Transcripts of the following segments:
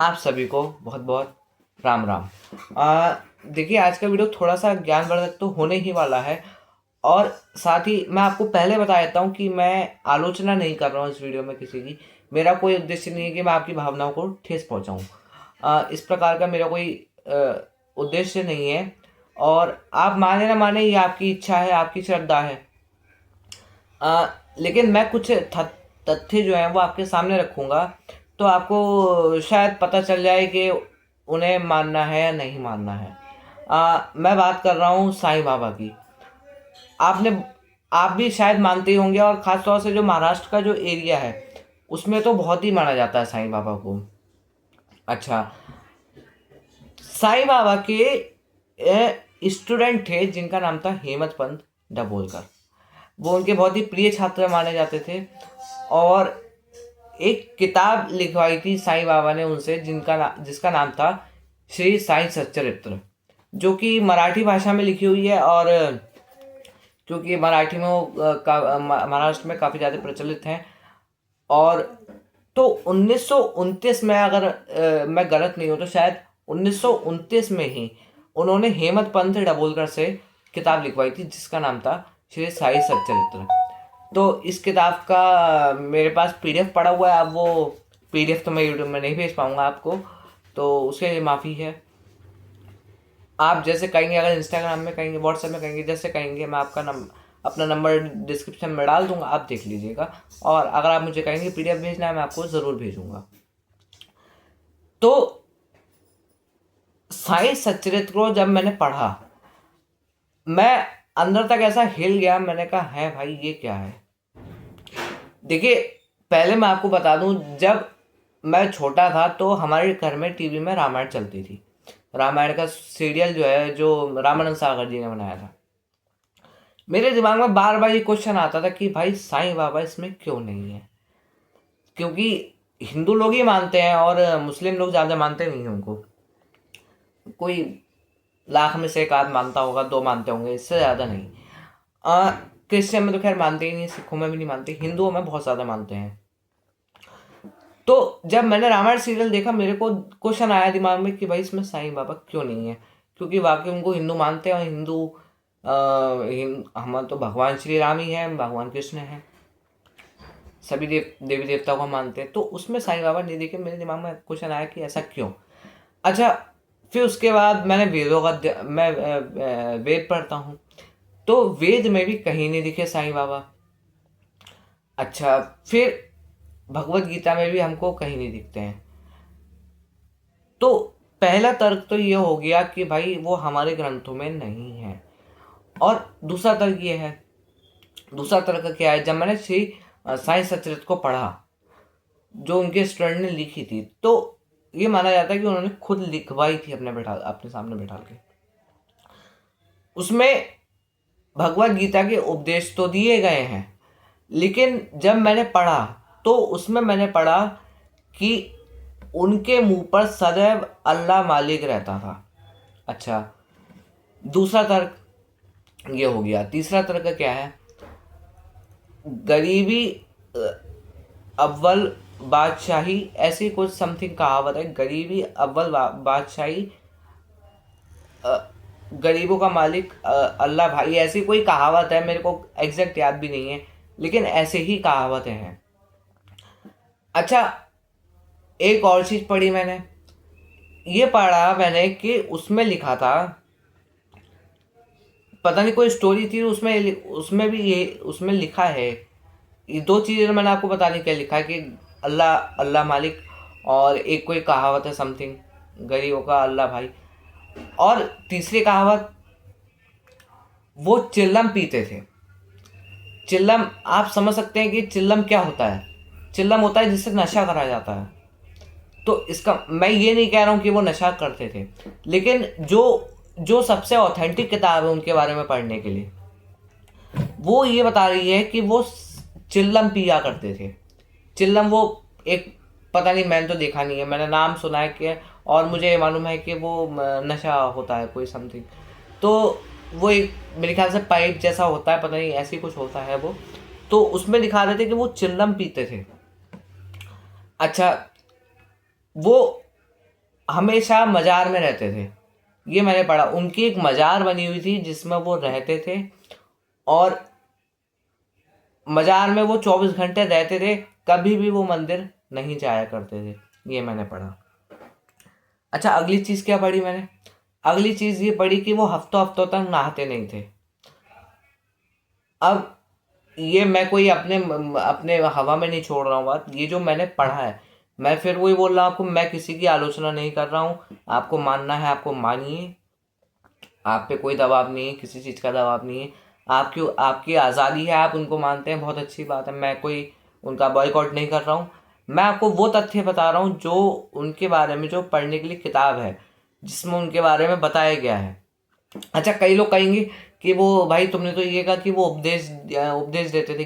आप सभी को बहुत बहुत राम राम। देखिए, आज का वीडियो थोड़ा सा ज्ञानवर्धक तो होने ही वाला है। और साथ ही मैं आपको पहले बता देता हूँ कि मैं आलोचना नहीं कर रहा हूँ इस वीडियो में किसी की। मेरा कोई उद्देश्य नहीं है कि मैं आपकी भावनाओं को ठेस पहुँचाऊँ। इस प्रकार का मेरा कोई उद्देश्य नहीं है। और आप माने ना माने, ये आपकी इच्छा है, आपकी श्रद्धा है। लेकिन मैं कुछ तथ्य जो हैं वो आपके सामने रखूँगा, तो आपको शायद पता चल जाए कि उन्हें मानना है या नहीं मानना है। मैं बात कर रहा हूँ साईं बाबा की। आपने आप भी शायद मानते ही होंगे, और ख़ास तौर से जो महाराष्ट्र का जो एरिया है उसमें तो बहुत ही माना जाता है साईं बाबा को। अच्छा, साईं बाबा के स्टूडेंट थे जिनका नाम था हेमंत पंत दाभोलकर। वो उनके बहुत ही प्रिय छात्र माने जाते थे। और एक किताब लिखवाई थी साईं बाबा ने उनसे, जिसका नाम था श्री साईं सच्चरित्र, जो कि मराठी भाषा में लिखी हुई है। और क्योंकि मराठी में वो महाराष्ट्र में काफ़ी ज़्यादा प्रचलित हैं। और तो 1929 में, अगर मैं गलत नहीं हूँ तो शायद 1929 में ही उन्होंने हेमंत पंत दाभोलकर से किताब लिखवाई थी, जिसका नाम था श्री साई सच्चरित्र। तो इस किताब का मेरे पास पीडीएफ पड़ा हुआ है। अब वो पीडीएफ तो मैं यूट्यूब में नहीं भेज पाऊँगा आपको, तो उसके लिए माफ़ी है। आप जैसे कहेंगे, अगर इंस्टाग्राम में कहेंगे, व्हाट्सएप में कहेंगे, जैसे कहेंगे, मैं अपना नंबर डिस्क्रिप्शन में डाल दूंगा, आप देख लीजिएगा। और अगर आप मुझे कहेंगे पीडीएफ भेजना है, मैं आपको ज़रूर भेजूंगा। तो साई सच्चरित्र को जब मैंने पढ़ा, मैं अंदर तक ऐसा हिल गया। मैंने कहा, है भाई, ये क्या है। देखिए, पहले मैं आपको बता दूं, जब मैं छोटा था तो हमारे घर में टीवी में रामायण चलती थी। रामायण का सीरियल जो है, जो रामानंद सागर जी ने बनाया था। मेरे दिमाग में बार बार ये क्वेश्चन आता था कि भाई साईं बाबा इसमें क्यों नहीं है। क्योंकि हिंदू लोग ही मानते हैं और मुस्लिम लोग ज़्यादा मानते नहीं हैं उनको। कोई लाख में से एक आध मानता होगा, दो मानते होंगे, इससे ज़्यादा नहीं। क्रिश्चियन में तो खैर मानते ही नहीं, सिखों में भी नहीं मानते, हिंदुओं में बहुत ज़्यादा मानते हैं। तो जब मैंने रामायण सीरियल देखा, मेरे को क्वेश्चन आया दिमाग में कि भाई इसमें साईं बाबा क्यों नहीं है। क्योंकि वाकई उनको हिंदू मानते हैं, और हम तो भगवान श्री राम ही हैं, भगवान कृष्ण हैं, सभी देवी देवताओं को मानते हैं। तो उसमें साईं बाबा नहीं देखे। मेरे दिमाग में क्वेश्चन आया कि ऐसा क्यों। अच्छा, फिर उसके बाद मैंने मैं वेद पढ़ता हूँ, तो वेद में भी कहीं नहीं दिखे साईं बाबा। अच्छा, फिर भगवत गीता में भी हमको कहीं नहीं दिखते हैं। तो पहला तर्क तो ये हो गया कि भाई वो हमारे ग्रंथों में नहीं है। और दूसरा तर्क ये है, दूसरा तर्क क्या है, जब मैंने श्री साई सचरित्र को पढ़ा, जो उनके स्टूडेंट ने लिखी थी, तो ये माना जाता है कि उन्होंने खुद लिखवाई थी अपने सामने बैठा के। उसमें भगवत गीता के उपदेश तो दिए गए हैं, लेकिन जब मैंने पढ़ा तो उसमें मैंने पढ़ा कि उनके मुंह पर सदैव अल्लाह मालिक रहता था। अच्छा, दूसरा तर्क ये हो गया। तीसरा तर्क क्या है, गरीबी अव्वल बादशाही, ऐसी कुछ समथिंग कहावत है। गरीबी अव्वल बादशाही, गरीबों का मालिक अल्लाह भाई, ऐसी कोई कहावत है। मेरे को एग्जैक्ट याद भी नहीं है, लेकिन ऐसे ही कहावतें हैं। अच्छा, एक और चीज़ पढ़ी मैंने, ये पढ़ा मैंने कि उसमें लिखा था, पता नहीं कोई स्टोरी थी उसमें, उसमें लिखा है। ये दो चीज़ें मैंने आपको बताने क्या लिखा है कि अल्लाह अल्लाह मालिक, और एक कोई कहावत है समथिंग, गरीबों का अल्लाह भाई। और तीसरी कहावत, वो चिल्लम पीते थे। चिल्लम, आप समझ सकते हैं कि चिल्लम क्या होता है। चिल्लम होता है जिससे नशा करा जाता है। तो इसका, मैं ये नहीं कह रहा हूँ कि वो नशा करते थे, लेकिन जो जो सबसे ऑथेंटिक किताब है उनके बारे में पढ़ने के लिए, वो ये बता रही है कि वो चिल्लम पिया करते थे। चिल्लम, वो एक, पता नहीं, मैंने तो देखा नहीं है, मैंने नाम सुना है कि, और मुझे ये मालूम है कि वो नशा होता है कोई समथिंग। तो वो एक, मेरे ख्याल से पाइप जैसा होता है, पता नहीं ऐसी कुछ होता है वो। तो उसमें दिखा रहे थे कि वो चिल्लम पीते थे। अच्छा, वो हमेशा मज़ार में रहते थे। ये मैंने पढ़ा, उनकी एक मज़ार बनी हुई थी जिसमें वो रहते थे, और मज़ार में वो 24 घंटे रहते थे, कभी भी वो मंदिर नहीं जाया करते थे। ये मैंने पढ़ा। अच्छा, अगली चीज़ क्या पढ़ी मैंने? अगली चीज़ ये पढ़ी कि वो हफ्तों हफ्तों तक नहाते नहीं थे। अब ये मैं कोई अपने अपने हवा में नहीं छोड़ रहा हूँ बात, ये जो मैंने पढ़ा है, मैं फिर वही बोल रहा हूँ आपको, मैं किसी की आलोचना नहीं कर रहा हूँ। आपको मानना है आपको मानिए, आप पे कोई दबाव नहीं है, किसी चीज़ का दबाव नहीं है। आपकी आपकी आज़ादी है, आप उनको मानते हैं, बहुत अच्छी बात है, मैं कोई उनका बॉयकॉट नहीं कर रहा हूँ। मैं आपको वो तथ्य बता रहा हूँ जो उनके बारे में, जो पढ़ने के लिए किताब है जिसमें उनके बारे में बताया गया है। अच्छा, कई लोग कहेंगे कि वो भाई तुमने तो ये कहा कि वो उपदेश देते थे,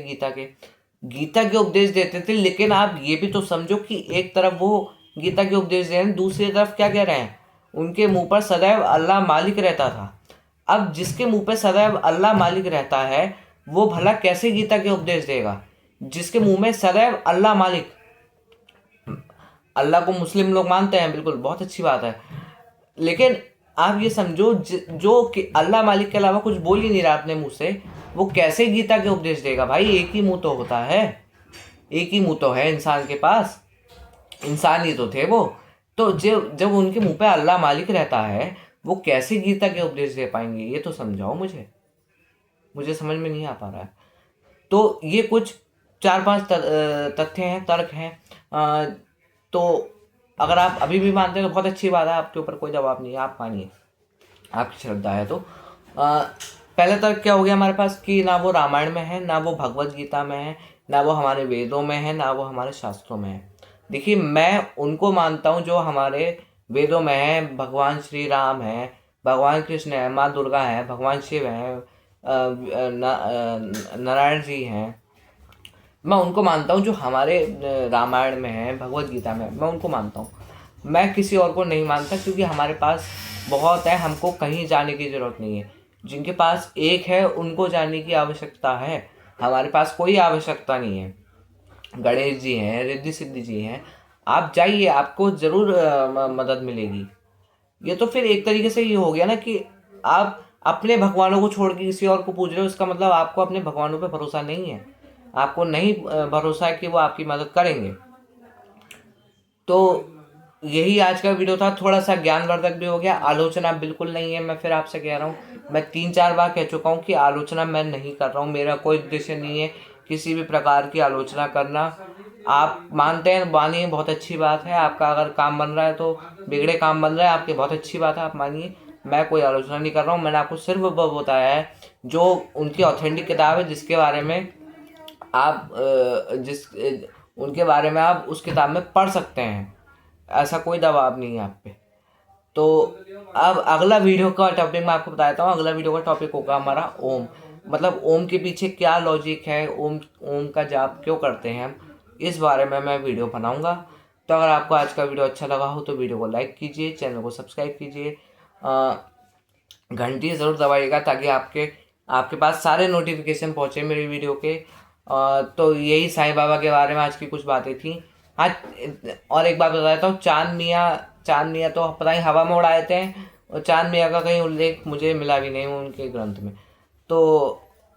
गीता के उपदेश देते थे, लेकिन आप ये भी तो समझो कि एक तरफ वो गीता के उपदेश दे रहे हैं, दूसरी तरफ क्या कह रहे हैं, उनके मुंह पर सदैव अल्लाह मालिक रहता था। अब जिसके मुंह पे सदैव अल्लाह मालिक रहता है, वो भला कैसे गीता के उपदेश देगा? जिसके मुंह में सदैव अल्लाह मालिक, अल्लाह को मुस्लिम लोग मानते हैं, बिल्कुल, बहुत अच्छी बात है, लेकिन आप ये समझो जो कि अल्लाह मालिक के अलावा कुछ बोल ही नहीं रहा अपने मुंह से, वो कैसे गीता के उपदेश देगा? भाई एक ही मुंह तो होता है, एक ही मुंह तो है इंसान के पास, इंसान ही तो थे वो। तो जब जब उनके मुंह पे अल्लाह मालिक रहता है, वो कैसे गीता के उपदेश दे पाएंगे? ये तो समझाओ मुझे समझ में नहीं आ पा रहा है। तो ये कुछ 4-5 तथ्य हैं, तर्क हैं। तो अगर आप अभी भी मानते हैं तो बहुत अच्छी बात है, आपके ऊपर कोई दबाव नहीं है, आप मानिए, आपकी श्रद्धा है तो। पहले तर्क क्या हो गया हमारे पास कि ना वो रामायण में है, ना वो भगवत गीता में है, ना वो हमारे वेदों में है, ना वो हमारे शास्त्रों में है। देखिए, मैं उनको मानता हूँ जो हमारे वेदों में है। भगवान श्री राम है, भगवान कृष्ण है, माँ दुर्गा है, भगवान शिव हैं, नारायण जी हैं। मैं उनको मानता हूँ जो हमारे रामायण में है, भगवत गीता में है, मैं उनको मानता हूँ। मैं किसी और को नहीं मानता, क्योंकि हमारे पास बहुत है, हमको कहीं जाने की ज़रूरत नहीं है। जिनके पास एक है उनको जानने की आवश्यकता है, हमारे पास कोई आवश्यकता नहीं है। गणेश जी हैं, रिद्धि सिद्धि जी हैं, आप जाइए, आपको ज़रूर मदद मिलेगी। ये तो फिर एक तरीके से ये हो गया ना कि आप अपने भगवानों को छोड़ के किसी और को पूज रहे हो, इसका मतलब आपको अपने भगवानों पे भरोसा नहीं है, आपको नहीं भरोसा है कि वो आपकी मदद करेंगे। तो यही आज का वीडियो था, थोड़ा सा ज्ञानवर्धक भी हो गया, आलोचना बिल्कुल नहीं है। मैं फिर आपसे कह रहा हूँ, मैं 3-4 बार कह चुका हूँ कि आलोचना मैं नहीं कर रहा हूँ, मेरा कोई उद्देश्य नहीं है किसी भी प्रकार की आलोचना करना। आप मानते हैं मानिए, बहुत अच्छी बात है, आपका अगर काम बन रहा है तो, बिगड़े काम बन रहा है आपके, बहुत अच्छी बात है, आप मानिए। मैं कोई आलोचना नहीं कर रहा हूँ, मैंने आपको सिर्फ वो बताया है जो उनकी ऑथेंटिक किताब है, जिसके बारे में आप उनके बारे में आप उस किताब में पढ़ सकते हैं, ऐसा कोई दबाव नहीं है आप पे। तो अब अगला वीडियो का टॉपिक मैं आपको बताता हूँ। अगला वीडियो का टॉपिक होगा हमारा ओम, मतलब ओम के पीछे क्या लॉजिक है, ओम ओम का जाप क्यों करते हैं हम, इस बारे में मैं वीडियो बनाऊंगा। तो अगर आपको आज का वीडियो अच्छा लगा हो तो वीडियो को लाइक कीजिए, चैनल को सब्सक्राइब कीजिए, घंटी ज़रूर दबाइएगा ताकि आपके आपके पास सारे नोटिफिकेशन पहुँचे मेरी वीडियो के। तो यही साईं बाबा के बारे में आज की कुछ बातें थी। हाँ, और एक बात बता देता हूँ, चांद मियाँ तो पता ही हवा में उड़ाए थे, और चांद मियाँ का कहीं उल्लेख मुझे मिला भी नहीं उनके ग्रंथ में। तो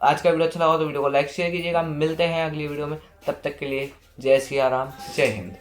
आज का वीडियो अच्छा लगा तो वीडियो को लाइक शेयर कीजिएगा। मिलते हैं अगली वीडियो में, तब तक के लिए जय सिया राम, जय हिंद।